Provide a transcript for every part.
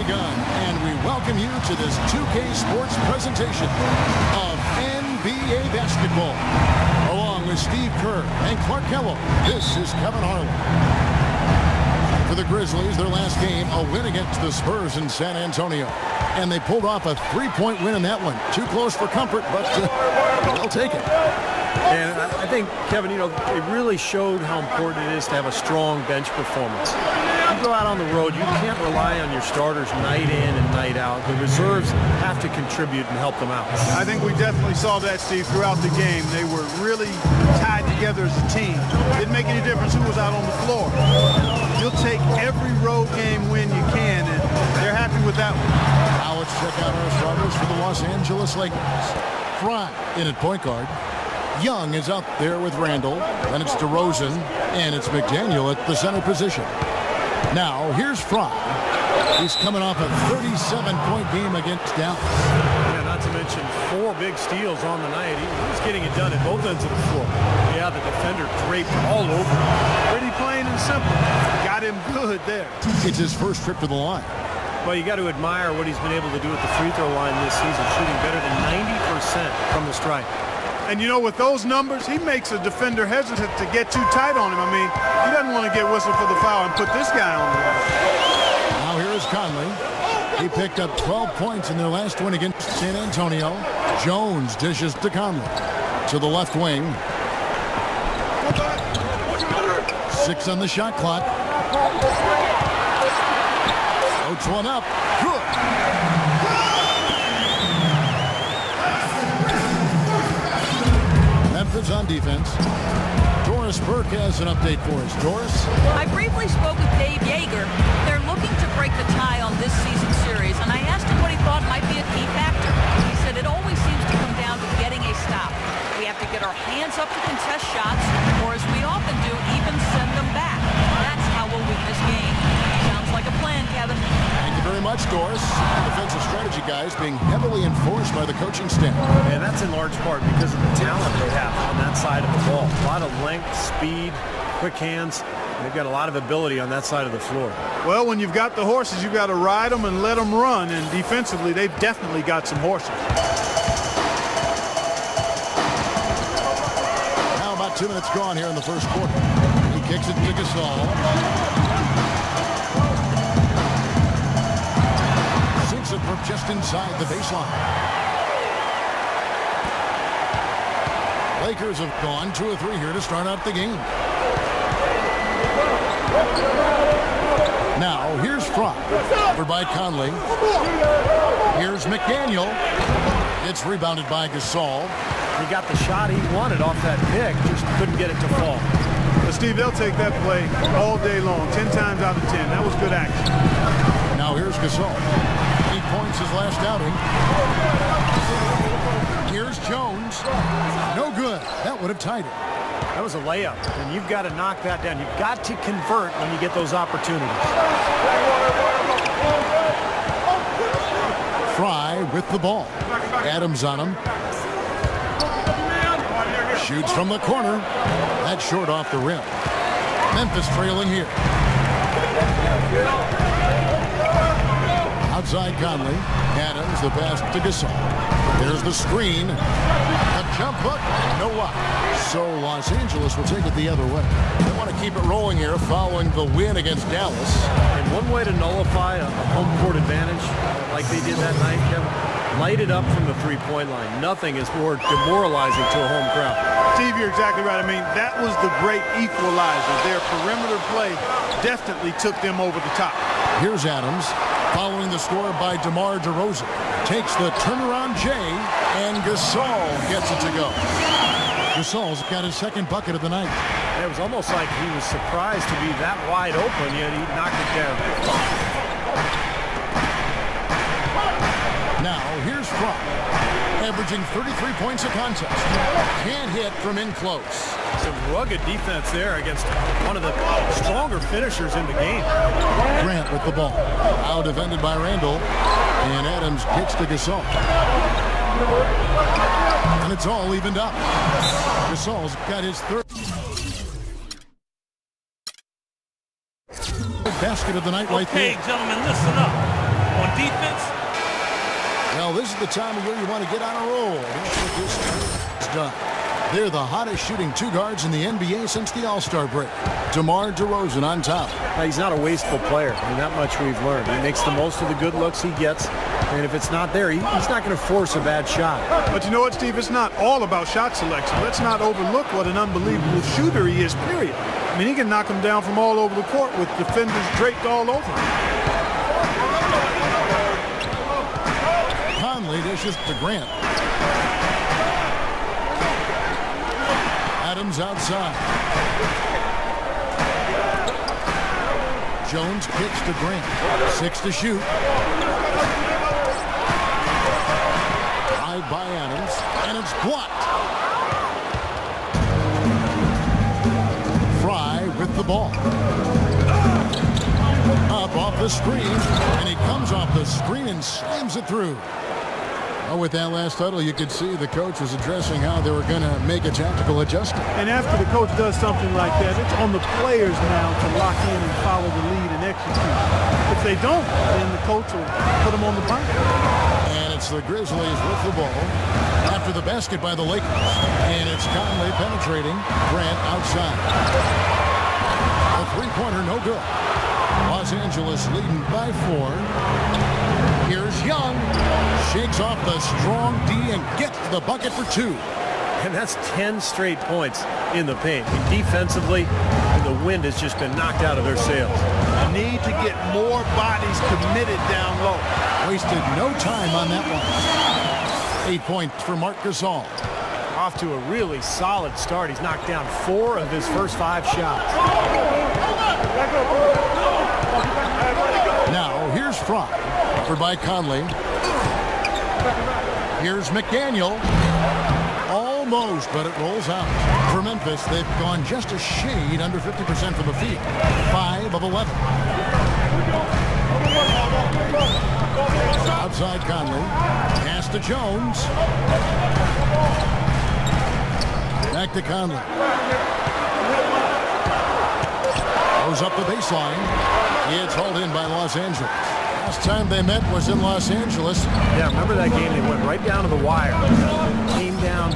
begun, and we welcome you to this 2K Sports presentation of NBA basketball. Along with Steve Kerr and Clark Kellogg, this is Kevin Harlan. For the Grizzlies, their last game, a win against the Spurs in San Antonio. And they pulled off a three-point win in that one. Too close for comfort, but they'll take it. And I think, Kevin, it really showed how important it is to have a strong bench performance. You go out on the road, you can't rely on your starters night in and night out. The reserves have to contribute and help them out. I think we definitely saw that, Steve, throughout the game. They were really tied together as a team. Didn't make any difference who was out on the floor. You'll take every road game win you can, and they're happy with that one. Now let's check out our starters for the Los Angeles Lakers. Fry in at point guard. Young is out there with Randall. Then it's DeRozan, and it's McDaniel at the center position. Now, here's Fry. He's coming off a 37-point game against Dallas. Yeah, not to mention 4 big steals on the night. He was getting it done at both ends of the floor. Yeah, the defender draped all over. Pretty plain and simple. Got him good there. It's his first trip to the line. Well, you got to admire what he's been able to do at the free throw line this season, shooting better than 90% from the stripe. And, with those numbers, he makes a defender hesitant to get too tight on him. I mean, he doesn't want to get whistled for the foul and put this guy on the line. Now here is Conley. He picked up 12 points in their last win against San Antonio. Jones dishes to Conley. To the left wing. 6 on the shot clock. Floats one up. Good. Memphis on defense. Doris Burke has an update for us. Doris? I briefly spoke with Dave Yeager. They're looking to break the tie on this season's series, and I asked him what he thought might be a key factor. He said it always seems to come down to getting a stop. We have to get our hands up to contest shots, or as we often do, even send them back. That's how we'll win this game. Sounds like a plan, Kevin. Thank you very much, Doris. Defensive strategy guys being heavily enforced by the coaching staff. And that's in large part because of the talent they have on that side of the ball. A lot of length, speed, quick hands. They've got a lot of ability on that side of the floor. Well, when you've got the horses, you've got to ride them and let them run. And defensively, they've definitely got some horses. Now about 2 minutes gone here in the first quarter. He kicks it to Gasol. Sinks it from just inside the baseline. Lakers have gone 2 of 3 here to start out the game. Now, here's Fry. Over by Conley. Here's McDaniel. It's rebounded by Gasol. He got the shot he wanted off that pick, just couldn't get it to fall. But Steve, they'll take that play all day long, 10 times out of 10. That was good action. Now here's Gasol. 8 points his last outing. Here's Jones. No good. That would have tied it. That was a layup, and you've got to knock that down. You've got to convert when you get those opportunities. Fry with the ball. Adams on him. Shoots from the corner. That's short off the rim. Memphis trailing here. Outside Conley. Adams, the pass to Gasol. There's the screen. A jump hook. No what. So Los Angeles will take it the other way. They want to keep it rolling here following the win against Dallas. And one way to nullify a home court advantage like they did that night, Kevin, light it up from the three-point line. Nothing is more demoralizing to a home crowd. Steve, you're exactly right. I mean, that was the great equalizer. Their perimeter play definitely took them over the top. Here's Adams, following the score by DeMar DeRozan. Takes the turnaround J, and Gasol gets it to go. Gasol's got his second bucket of the night. It was almost like he was surprised to be that wide open, yet he knocked it down. Now, here's Fry, averaging 33 points a contest. Can't hit from in close. Some rugged defense there against one of the stronger finishers in the game. Grant with the ball. Out defended by Randall. And Adams kicks to Gasol. And it's all evened up. Gasol's got his third basket of the night right there. Okay, gentlemen, listen up. On defense, Well, this is the time of year you want to get on a roll. That's what this team's done. They're the hottest shooting two guards in the NBA since the All-Star break. DeMar DeRozan on top. Now, he's not a wasteful player. I mean, that much we've learned. He makes the most of the good looks he gets, and if it's not there, he's not going to force a bad shot. But you know what, Steve? It's not all about shot selection. Let's not overlook what an unbelievable shooter he is, period. I mean, he can knock him down from all over the court with defenders draped all over him. Conley dishes to Grant. Adams outside. Jones kicks to Grant. 6 to shoot. Drive by Adams, and it's blocked. Fry with the ball. Up off the screen, and he comes off the screen and slams it through. Oh, with that last huddle, you could see the coach was addressing how they were going to make a tactical adjustment. And after the coach does something like that, it's on the players now to lock in and follow the lead and execute. If they don't, then the coach will put them on the bench. And it's the Grizzlies with the ball after the basket by the Lakers. And it's Conley penetrating. Grant outside. A three-pointer, no good. Los Angeles leading by 4. Here's Young. Shakes off the strong D and gets the bucket for 2. And that's 10 straight points in the paint. I mean, defensively, the wind has just been knocked out of their sails. Need to get more bodies committed down low. Wasted no time on that one. 8 points for Marc Gasol. Off to a really solid start. He's knocked down 4 of his first 5 shots. Now, here's Fry. Offered by Conley. Here's McDaniel. Almost, but it rolls out. For Memphis, they've gone just a shade under 50% from the field. 5 of 11. Outside Conley. Pass to Jones. Back to Conley. Goes up the baseline. It's hauled in by Los Angeles. Last time they met was in Los Angeles. Yeah, remember that game? They went right down to the wire. Came down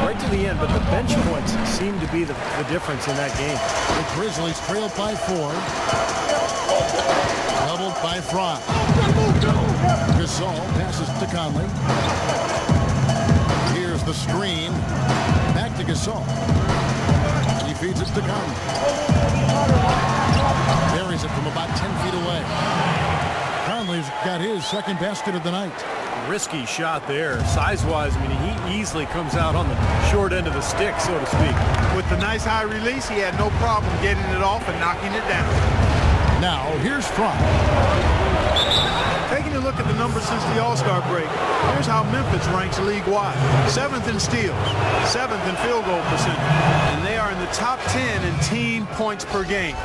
right to the end, but the bench points seemed to be the difference in that game. The Grizzlies trailed by 4. Doubled by Fry. Gasol passes to Conley. Here's the screen. Back to Gasol. He feeds it to Conley. Buries it from about 10 feet away. Conley's got his second basket of the night. Risky shot there. Size-wise, I mean, he easily comes out on the short end of the stick, so to speak. With the nice high release, he had no problem getting it off and knocking it down. Now, here's Fry. Taking a look at the numbers since the All-Star break, here's how Memphis ranks league-wide. 7th in steals, 7th in field goal percentage, and they are in the top 10 in team points per game.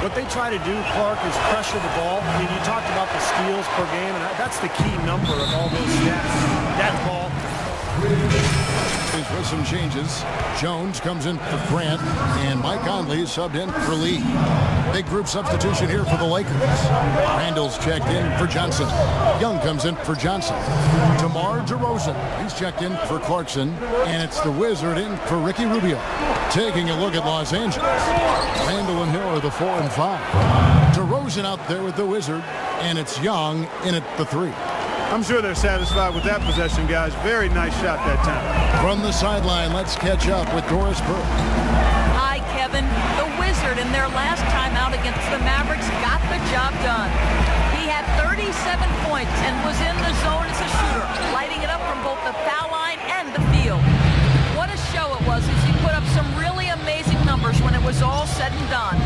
What they try to do, Clark, is pressure the ball. I mean, you talked about the steals per game, and that's the key number of all those stats. That ball. With some changes, Jones comes in for Grant, and Mike Conley is subbed in for Lee. Big group substitution here for the Lakers. Randall's checked in for Johnson. Young comes in for Johnson. DeMar DeRozan, he's checked in for Clarkson, and it's the Wizard in for Ricky Rubio. Taking a look at Los Angeles. Randall and Hill are the 4 and 5. DeRozan out there with the Wizard, and it's Young in at the 3. I'm sure they're satisfied with that possession, guys. Very nice shot that time. From the sideline, let's catch up with Doris Burke. Hi, Kevin. The Wizard in their last time out against the Mavericks got the job done. He had 37 points and was in the zone as a shooter, lighting it up from both the foul line and the field. What a show it was as he put up some really amazing numbers when it was all said and done.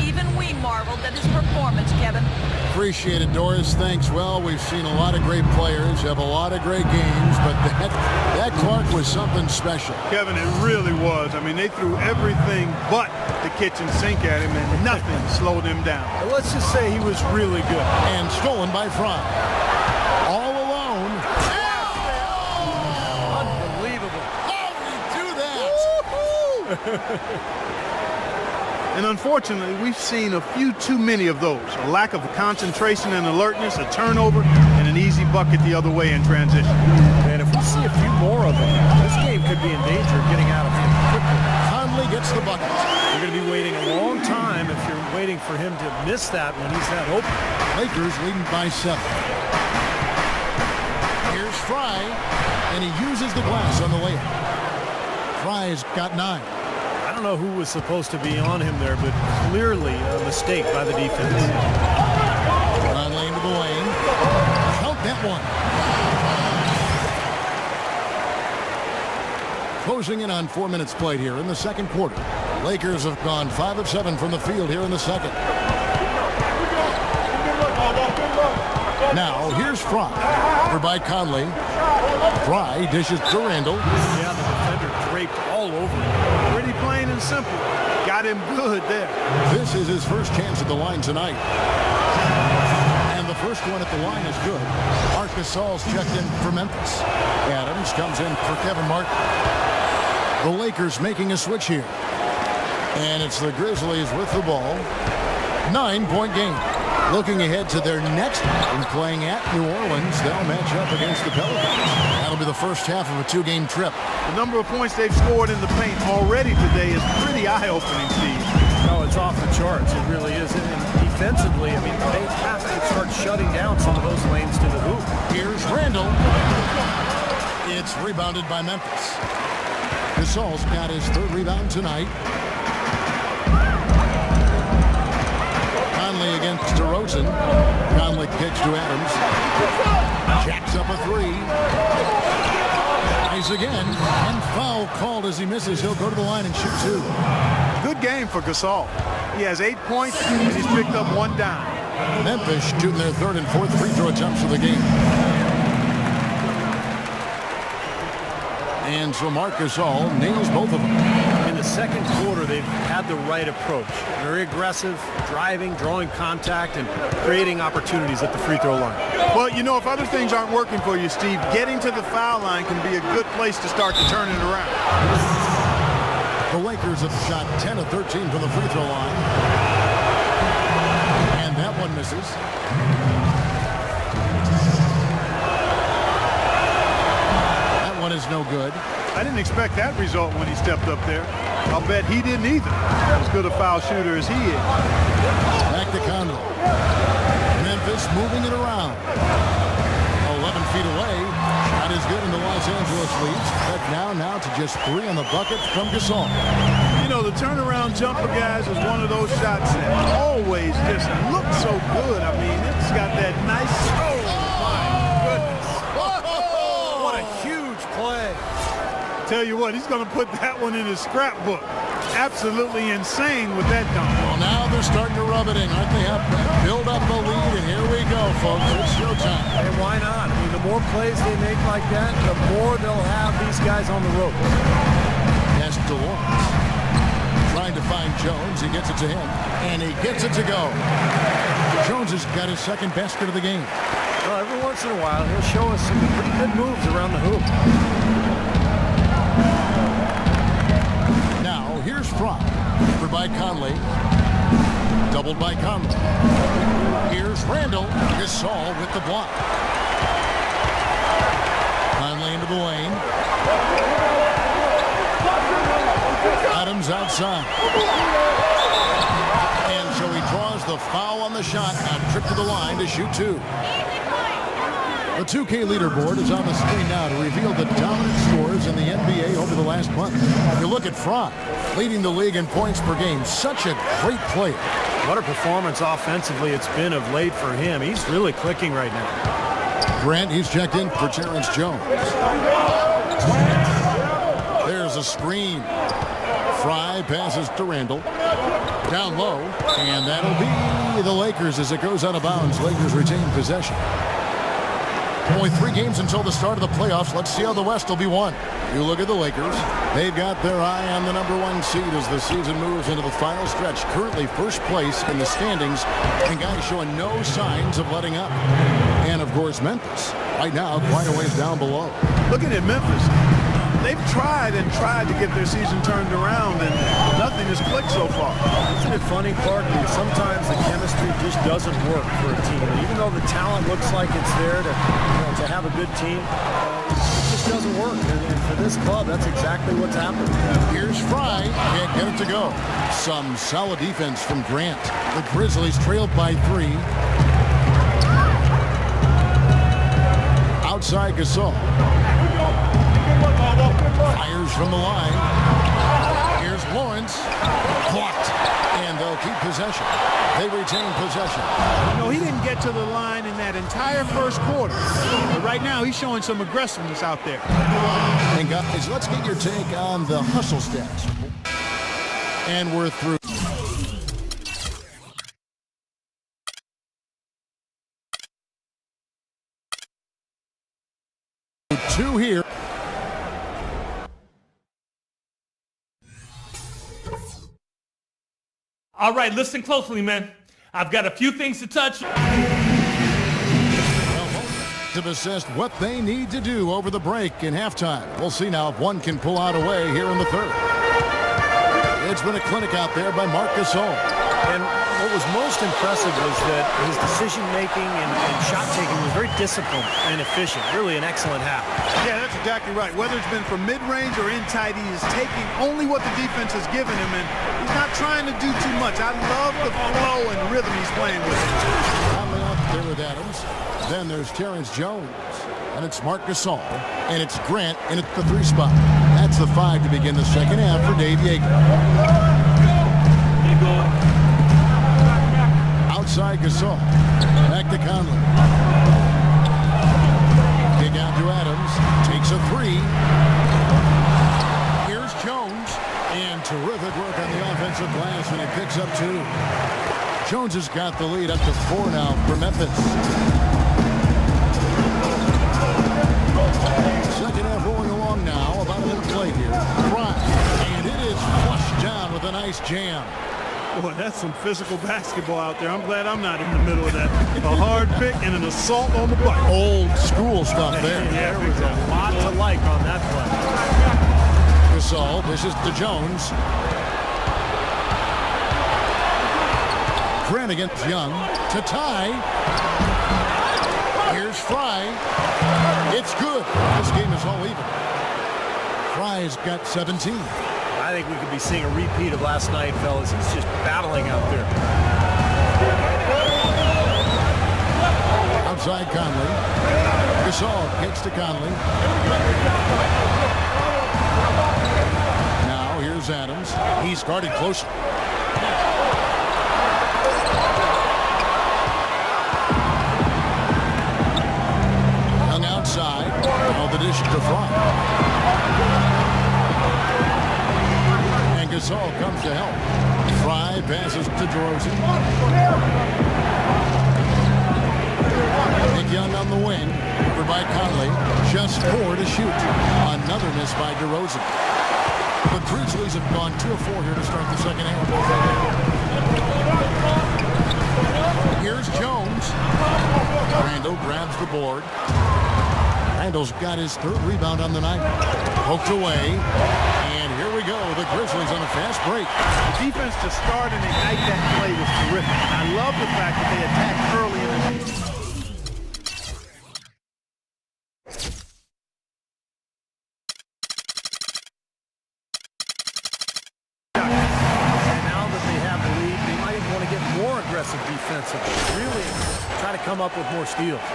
Even we marveled at his performance, Kevin. Appreciate it, Doris. Thanks. Well, we've seen a lot of great players, have a lot of great games, but that Clark was something special. Kevin, it really was. I mean, they threw everything but the kitchen sink at him, and nothing slowed him down. Well, let's just say he was really good. And stolen by Fry. All alone. Unbelievable. How did he do that? And unfortunately, we've seen a few too many of those. A lack of concentration and alertness, a turnover, and an easy bucket the other way in transition. And if we see a few more of them, this game could be in danger of getting out of hand quickly. Conley gets the bucket. You're going to be waiting a long time if you're waiting for him to miss that when he's that open. Lakers leading by 7. Here's Fry, and he uses the glass on the layup. Fry's got 9. I don't know who was supposed to be on him there, but clearly a mistake by the defense. Conley into the lane. Count that one. Closing in on 4 minutes played here in the second quarter. Lakers have gone 5 of 7 from the field here in the second. Now here's Fry. Over by Conley. Fry dishes to Randall. Yeah, the defender draped all over him. Pretty plain and simple. Got him good there. This is his first chance at the line tonight. And the first one at the line is good. Marc Gasol's checked in for Memphis. Adams comes in for Kevin Martin. The Lakers making a switch here. And it's the Grizzlies with the ball. 9-point game. Looking ahead to their next game playing at New Orleans. They'll match up against the Pelicans. That'll be the first half of a 2-game trip. The number of points they've scored in the paint already today is pretty eye-opening, Steve. No, it's off the charts. It really is. And defensively, I mean, they have to start shutting down some of those lanes to the hoop. Here's Randall. It's rebounded by Memphis. Gasol's got his 3rd rebound tonight. Conley against DeRozan. Conley kicks to Adams. Jacks up a 3. Nice again. And foul called as he misses. He'll go to the line and shoot 2. Good game for Gasol. He has 8 points, and he's picked up 1 dime. Memphis shooting their 3rd and 4th free throw attempts of the game. And so Marc Gasol nails both of them. In the second quarter, they've had the right approach. Very aggressive, driving, drawing contact, and creating opportunities at the free throw line. Well, you know, if other things aren't working for you, Steve, getting to the foul line can be a good place to start to turn it around. The Lakers have shot 10 of 13 from the free throw line. And that one misses. That one is no good. I didn't expect that result when he stepped up there. I'll bet he didn't either. As good a foul shooter as he is. Back to Conley. Memphis moving it around. 11 feet away. Not as good in the Los Angeles leads. But now to just 3 on the bucket from Gasol. You know, the turnaround jumper, guys, is one of those shots that always just looks so good. I mean, it's got that nice... Oh, my goodness. What a huge play. Tell you what, he's going to put that one in his scrapbook. Absolutely insane with that dunk. Well, now they're starting to rub it in, aren't they? Have build up the lead, and here we go, folks. It's showtime. And why not? I mean, the more plays they make like that, the more they'll have these guys on the rope. Pass to Lawrence. Trying to find Jones. He gets it to him, and he gets it to go. Jones has got his 2nd basket of the game. Well, every once in a while, he'll show us some pretty good moves around the hoop. Now, here's Fry. Over by Conley. Doubled by Conley. Here's Randall. Gasol with the block. Conley into the lane. Adams outside. And so he draws the foul on the shot. A trip to the line to shoot 2. The 2K leaderboard is on the screen now to reveal the dominant scores in the NBA over the last month. You look at Fry, leading the league in points per game. Such a great player. What a performance offensively it's been of late for him. He's really clicking right now. Grant, he's checked in for Terrence Jones. There's a screen. Fry passes to Randall. Down low, and that'll be the Lakers as it goes out of bounds. Lakers retain possession. Only 3 games until the start of the playoffs. Let's see how the West will be won. You look at the Lakers. They've got their eye on the number 1 seed as the season moves into the final stretch. Currently first place in the standings, and guys showing no signs of letting up. And, of course, Memphis right now quite a ways down below. Looking at Memphis, they've tried and tried to get their season turned around, and nothing has clicked so far. Isn't it funny, Clark? Because sometimes the chemistry just doesn't work for a team. And even though the talent looks like it's there to have a good team, it just doesn't work. And for this club, that's exactly what's happened. Here's Fry. Can't get it to go. Some solid defense from Grant. The Grizzlies trailed by 3. Outside Gasol. Fires from the line. Here's Lawrence. Blocked. And they'll keep possession. They retain possession. You know, he didn't get to the line in that entire first quarter. But right now, he's showing some aggressiveness out there. And guys, let's get your take on the hustle stats. And we're through. 2 here. All right, listen closely, man. I've got a few things to touch. To assess what they need to do over the break in halftime. We'll see now if one can pull out away here in the third. It's been a clinic out there by Marc Gasol. And what was most impressive was that his decision-making and shot-taking was very disciplined and efficient. Really an excellent half. Yeah, that's exactly right. Whether it's been from mid-range or inside, he is taking only what the defense has given him, and he's not trying to do too much. I love the flow and rhythm he's playing with. Conley out there with Adams. Then there's Terrence Jones. And it's Marc Gasol. And it's Grant in at the 3 spot. That's the 5 to begin the second half for Dave Yeager. Outside Gasol. Back to Conley. Kick out to Adams. Takes a 3. Here's Jones. And terrific work on the offensive glass when he picks up 2. Jones has got the lead up to 4 now for Memphis. Second half rolling along now. About a minute play here. Fry. And it is flushed down with a nice jam. Boy, that's some physical basketball out there. I'm glad I'm not in the middle of that. A hard pick and an assault on the bucket. Old school stuff there. There was a lot to like on that play. Gasol dishes to Jones. Grant against Young to tie. Here's Fry. It's good. This game is all even. Fry's got 17. I think we could be seeing a repeat of last night, fellas. He's just battling out there. Outside Conley. Gasol kicks to Conley. Now here's Adams. He's guarded closer. Young outside. Now the dish to Fry. Gasol comes to help. Fry passes to DeRozan. Nick Young on the wing. Over by Conley. Just 4 to shoot. Another miss by DeRozan. The Grizzlies have gone 2 of 4 here to start the second half. Here's Jones. Randall grabs the board. Randall's got his 3rd rebound on the night. Poked away. Here we go, the Grizzlies on a fast break. The defense to start and ignite that play was terrific. I love the fact that they attacked early in the game. And now that they have the lead, they might even want to get more aggressive defensively. Really try to come up with more steals.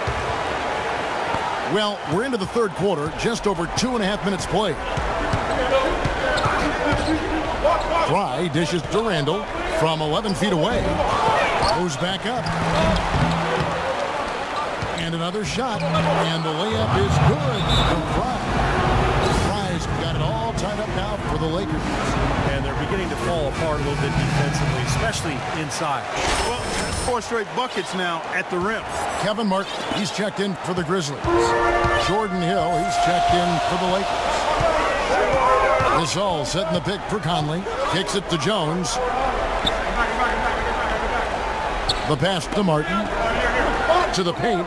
Well, we're into the 3rd quarter, just over 2.5 minutes played. Fry dishes to Randall from 11 feet away. Goes back up. And another shot. And the layup is good from Fry. Fry's got it all tied up now for the Lakers. And they're beginning to fall apart a little bit defensively, especially inside. Well, that's 4 straight buckets now at the rim. Kevin Martin, he's checked in for the Grizzlies. Jordan Hill, he's checked in for the Lakers. Gasol setting the pick for Conley. Kicks it to Jones. The pass to Martin. To the paint.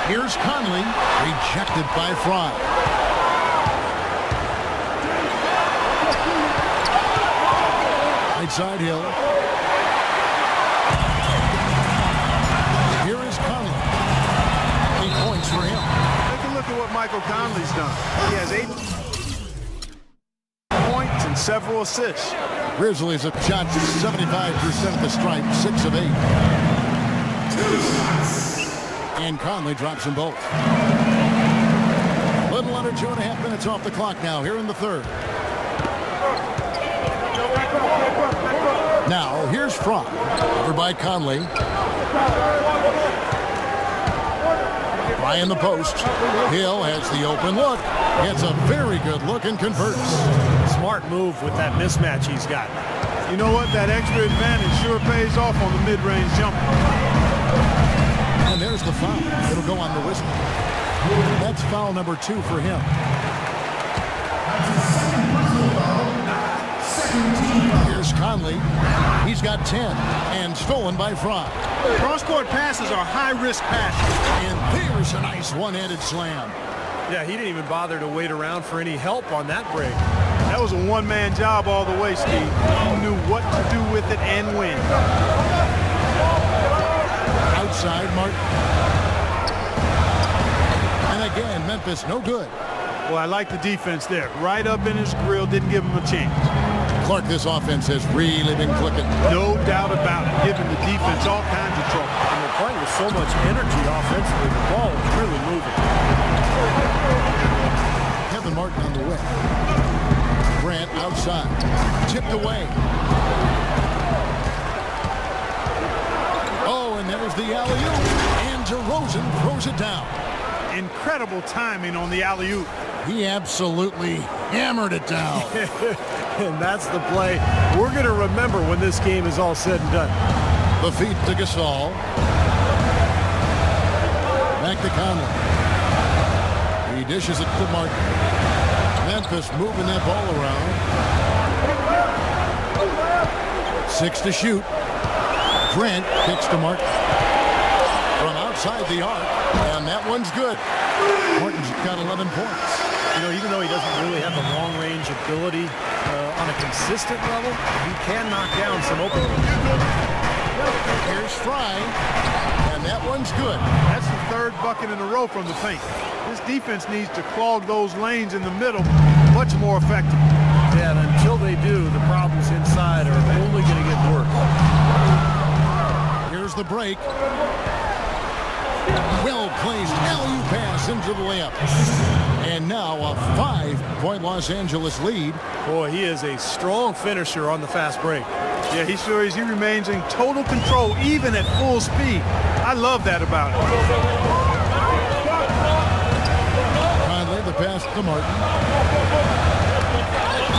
Here's Conley. Rejected by Fry. Right side Hill. Here is Conley. 8 points for him. Take a look at what Michael Conley's done. He has 8 points and several assists. Grizzlies have shot 75% at the stripe, 6 of 8. And Conley drops them both. Little under 2.5 minutes off the clock now, here in the third. Now, here's Fromm. Over by Conley. By in the post. Hill has the open look. Gets a very good look and converts. Smart move with that mismatch he's got. You know what? That extra advantage sure pays off on the mid-range jumper. And there's the foul. It'll go on the whistle. That's foul number 2 for him. Here's Conley. He's got 10 and stolen by Fromm. Cross-court passes are high-risk passes. And there's a nice one-handed slam. Yeah, he didn't even bother to wait around for any help on that break. That was a one-man job all the way, Steve. He knew what to do with it and when. Outside, Martin. And again, Memphis, no good. Well, I like the defense there. Right up in his grill, didn't give him a chance. Clark, this offense has really been clicking. No doubt about it, giving the defense all kinds of trouble. And they're playing with so much energy offensively. The ball is really moving. Kevin Martin on the way. Grant outside. Tipped away. Oh, and there's the alley-oop. And DeRozan throws it down. Incredible timing on the alley-oop. He absolutely hammered it down. And that's the play we're going to remember when this game is all said and done. The feed to Gasol. Back to Conley. He dishes it to Martin. Memphis moving that ball around. 6 to shoot. Grant kicks to Martin. From outside the arc. And that one's good. Martin's got 11 points. You know, even though he doesn't really have the long-range ability on a consistent level, he can knock down some open ones. Here's Fry, and that one's good. That's the third bucket in a row from the paint. This defense needs to clog those lanes in the middle much more effective. Yeah, and until they do, the problems inside are only going to get worse. Here's the break. Well-placed alley-oop pass into the layup. And now a 5-point Los Angeles lead. Boy, he is a strong finisher on the fast break. Yeah, he sure is. He remains in total control even at full speed. I love that about him. Conley, the pass to Martin.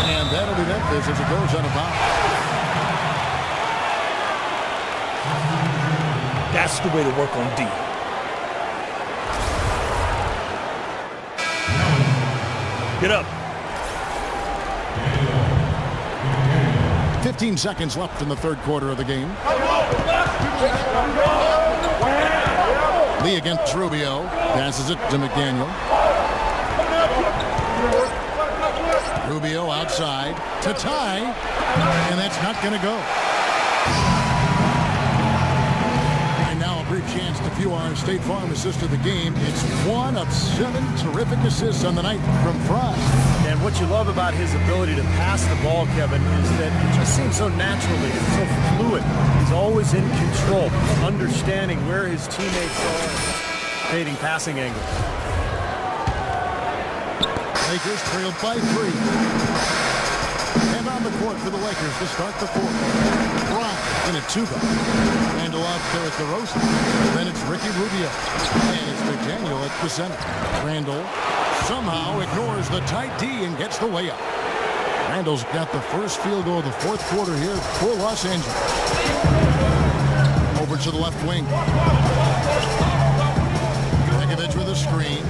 And that'll be Memphis as it goes on a foul. That's the way to work on D. Get up. 15 seconds left in the third quarter of the game. Lee against Rubio. Passes it to McDaniel. Rubio outside to tie. And that's not going to go. And now a brief chance to view our State Farm assist of the game. It's 1 of 7 terrific assists on the night from Fry. And what you love about his ability to pass the ball, Kevin, is that it just seems so naturally and so fluid. He's always in control, understanding where his teammates are, creating passing angles. Lakers trailed by 3. And on the court for the Lakers to start the fourth. Bryant in a 2-guard. Handle off there at DeRozan. Then it's Ricky Rubio. And it's McDaniel at the center. Randall somehow ignores the tight D and gets the layup. Randall's got the first field goal of the fourth quarter here for Los Angeles. Over to the left wing. Begovic with a screen.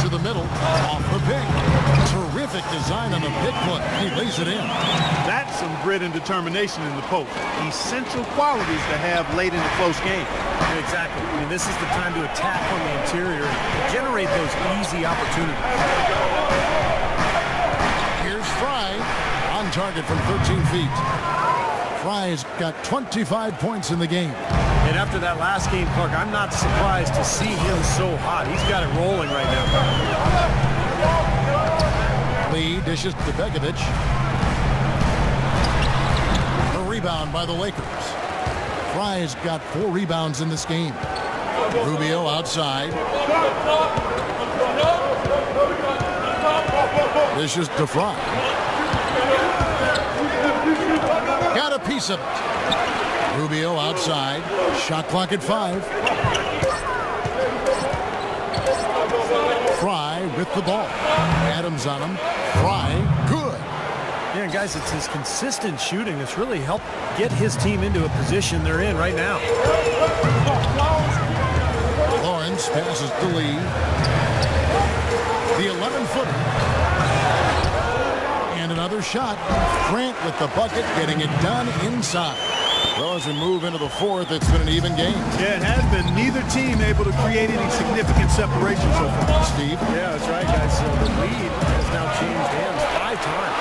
To the middle. Off the pick. Terrific design on the pick foot. He lays it in. That's some grit and determination in the post. Essential qualities to have late in a close game. Exactly. I mean, this is the time to attack on the interior and generate those easy opportunities. Here's Fry on target from 13 feet. Fry's got 25 points in the game. And after that last game, Clark, I'm not surprised to see him so hot. He's got it rolling right now. Lee dishes to Begovic. A rebound by the Lakers. Fry's got 4 rebounds in this game. Rubio outside. Dishes to Fry. Got a piece of it. Rubio outside. Shot clock at 5. Fry with the ball. Adams on him. Fry, good. Yeah, guys, it's his consistent shooting that's really helped get his team into a position they're in right now. Lawrence passes to Lee. The 11-footer. And another shot. Grant with the bucket, getting it done inside. Well, as we move into the 4th, it's been an even game. Yeah, it has been. Neither team able to create any significant separation so far. Steve? Yeah, that's right, guys. So the lead has now changed hands 5 times.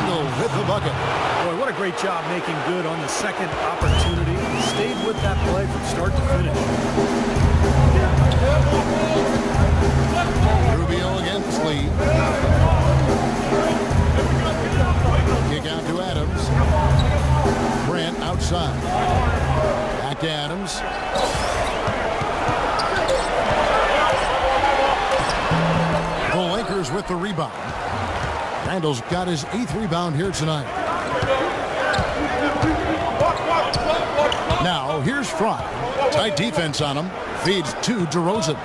Randall with the bucket. Boy, what a great job making good on the second opportunity. Stayed with that play from start to finish. Rubio against Lee. Kick out to Adams. Grant outside. Back to Adams. The Lakers with the rebound. Randall's got his 8th rebound here tonight. Now, here's Fry. Tight defense on him. Feeds to DeRozan.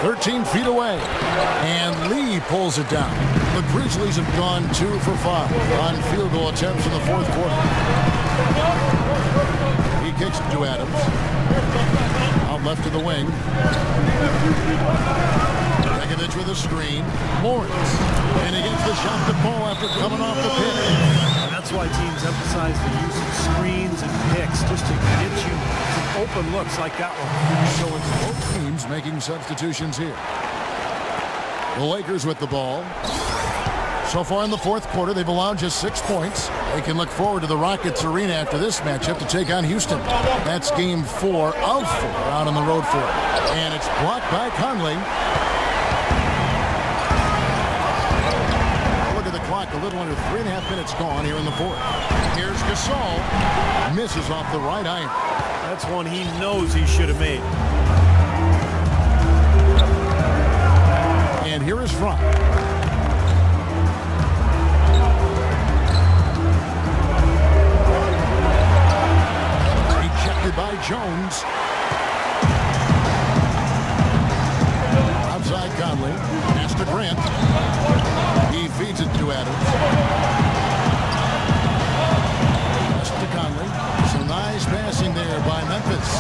13 feet away. And Lee pulls it down. The Grizzlies have gone 2 for 5 on field goal attempts in the 4th quarter. He kicks it to Adams. Out left to the wing. Begovic with a screen. Lawrence. And he gets the shot to fall after coming off the pick. And that's why teams emphasize the use of screens and picks just to get you some open looks like that one. So it's both teams making substitutions here. The Lakers with the ball. So far in the 4th quarter, they've allowed just 6 points. They can look forward to the Rockets Arena after this matchup to take on Houston. That's game 4 of 4 out on the road for it. And it's blocked by Conley. Look at the clock, a little under 3.5 minutes gone here in the 4th. Here's Gasol. Misses off the right iron. That's one he knows he should have made. And here is Fry. Ejected by Jones. Outside Conley. Pass to Grant. He feeds it to Adams. Pass to Conley. Some nice passing there by Memphis.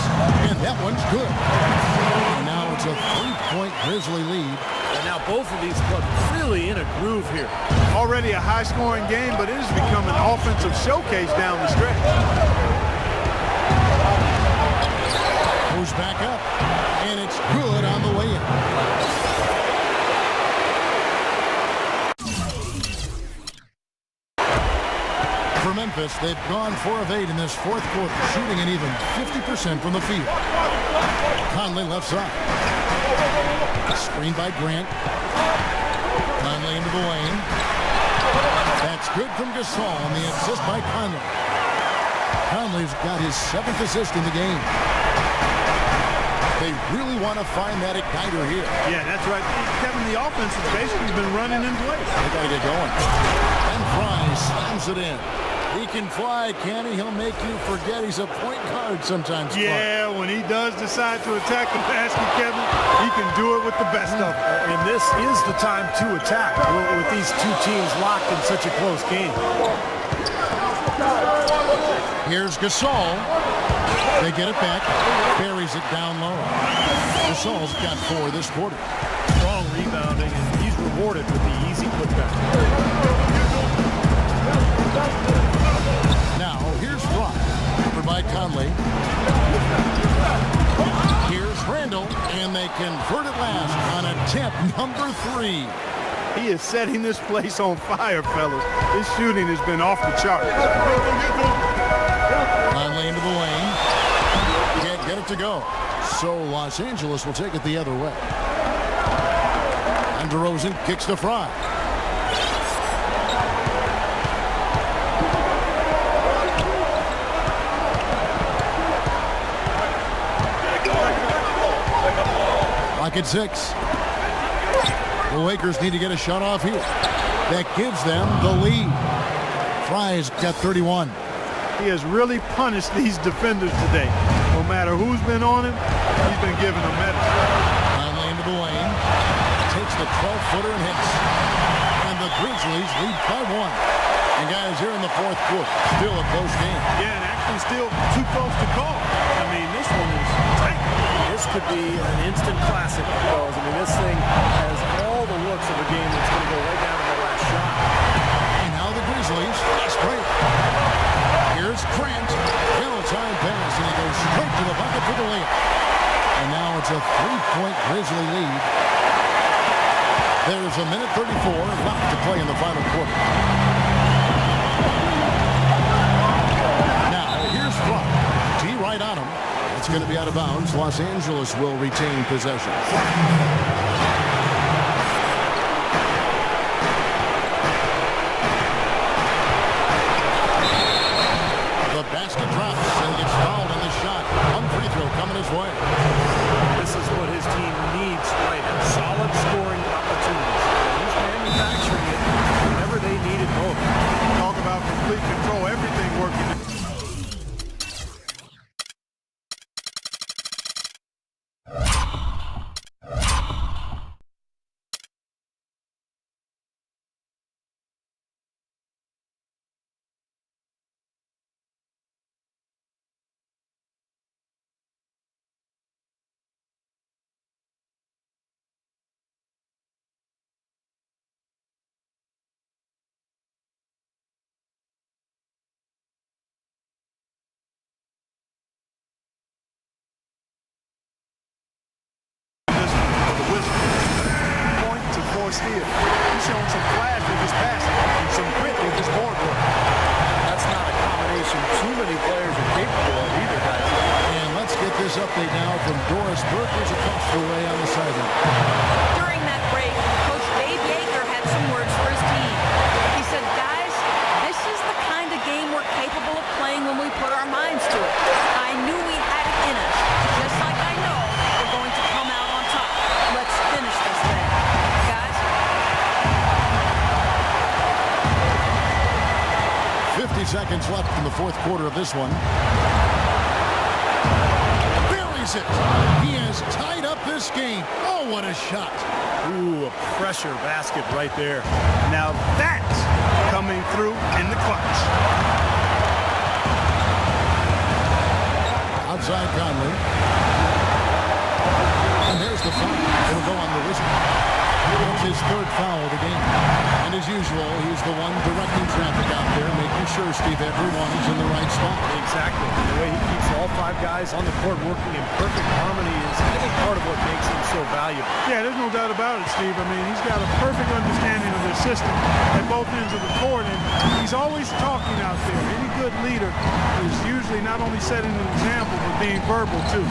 And that one's good. And now it's a 3-point Grizzly lead. And now both of these clubs really in a groove here. Already a high-scoring game, but it has become an offensive showcase down the stretch. Goes back up, and it's good on the way in. For Memphis, they've gone 4 of 8 in this 4th quarter, shooting an even 50% from the field. Conley left side. Screen by Grant. Conley into the lane. That's good from Gasol on the assist by Conley. Conley's got his 7th assist in the game. They really want to find that igniter here. Yeah, that's right. Kevin, the offense has basically been running in place. They got to get going. And Fry slams it in. He can fly, can he? He'll make you forget he's a point guard sometimes. Yeah, when he does decide to attack the basket, Kevin, he can do it with the best of them. And this is the time to attack with these two teams locked in such a close game. Here's Gasol. They get it back. Buries it down low. Gasol's got 4 this quarter. Strong rebounding, and he's rewarded with the easy putback. Now, here's Fry. Covered by Conley. Here's Randall, and they convert it last on attempt number 3. He is setting this place on fire, fellas. His shooting has been off the charts. Conley into the lane. Can't get it to go. So Los Angeles will take it the other way. And DeRozan kicks to Fry. Lock at 6. The Lakers need to get a shot off here. That gives them the lead. Fry's got 31. He has really punished these defenders today. No matter who's been on him, he's been giving them medicine. Conley into the lane. Takes the 12-footer and hits. And the Grizzlies lead by 1. And guys, here in the fourth quarter, still a close game. Yeah, and actually still too close to call. I mean, this one is tight. This could be an instant classic because, I mean, this thing has all the looks of a game that's going to go right down to the last shot. And now the Grizzlies fast break. Here's Grant. Time pass, and he goes straight to the bucket for the layup. And now it's a 3-point Grizzly lead. There's a minute 34 left to play in the final quarter. Now, here's Fry. T right on him. It's going to be out of bounds. Los Angeles will retain possession. Basket drops and he gets fouled on the shot. One free throw coming his way. This is what his team needs right now. Solid scoring opportunities. He's manufacturing it whenever they need it most. Talk about complete control. Everything working. Steal. He's showing some flash with his passing and some grit with his board work. That's not a combination too many players are capable of either, guys. And let's get this update now from Doris Burke, who's across the way on the sideline. During that break, Coach Dave Yeager had some words for his team. He said, guys, this is the kind of game we're capable of playing when we put our minds to it. I knew we had it in us, just like I know we're going to come out on top. Let's finish this thing. 50 seconds left in the fourth quarter of this one. Buries it. He has tied up this game. Oh, what a shot. Ooh, a pressure basket right there. Now that's coming through in the clutch. Outside Conley. And there's the foul. It'll go on the Wizard. It's his third foul of the game. And as usual, he's the one directing traffic out there, making sure, Steve, everyone is in the right spot. Exactly. The way he keeps all 5 guys on the court working in perfect harmony is, I think, part of what makes him so valuable. Yeah, there's no doubt about it, Steve. I mean, he's got a perfect understanding of their system at both ends of the court, and he's always talking out there. Any good leader is usually not only setting an example, but being verbal, too.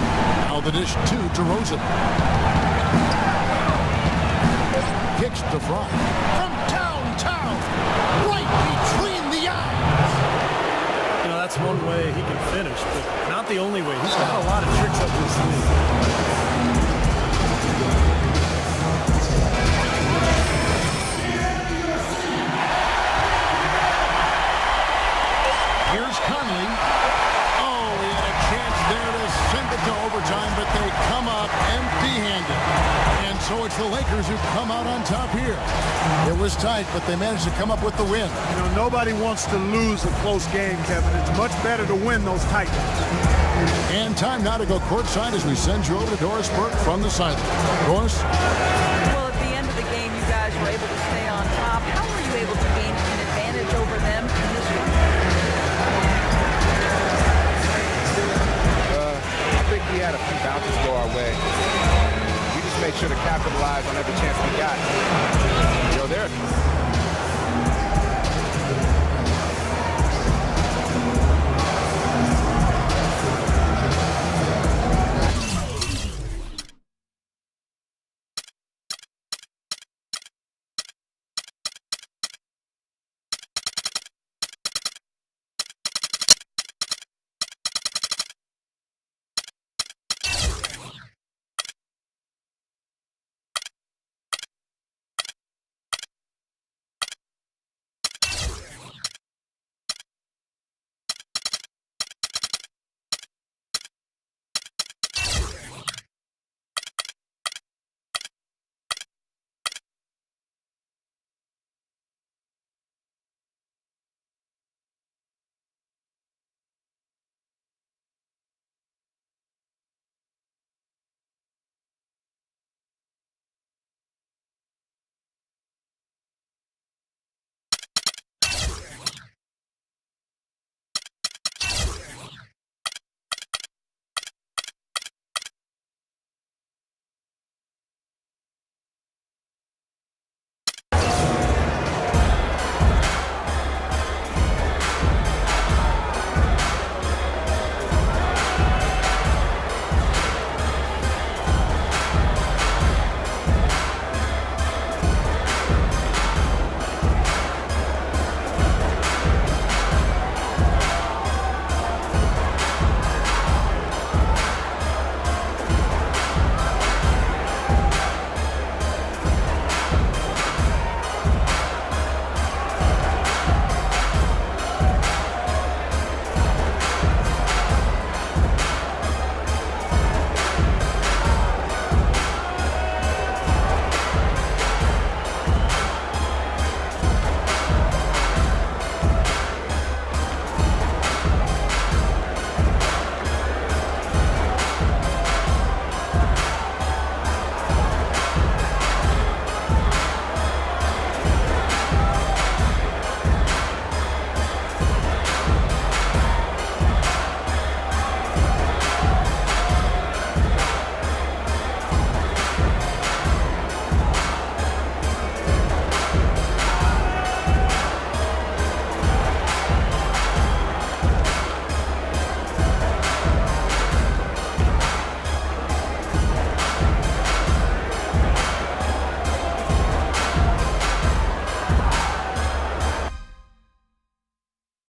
Now the dish to DeRozan. Kicks to Fry. From downtown, right between the eyes. You know, that's one way he can finish, but not the only way. He's got a lot of tricks up his sleeve. Here's Conley. Oh, he had a chance there to send it to overtime, but they come up empty-handed. And so it's the Lakers who come out on top here. It was tight, but they managed to come up with the win. You know, nobody wants to lose a close game, Kevin. It's much better to win those tight ones. And time now to go courtside as we send you over to Doris Burke from the sideline. Doris? Well, at the end of the game, you guys were able to stay on top. How were you able to gain an advantage over them in this one? I think we had a few bounces go our way. We just made sure to capitalize on every chance we got. You know,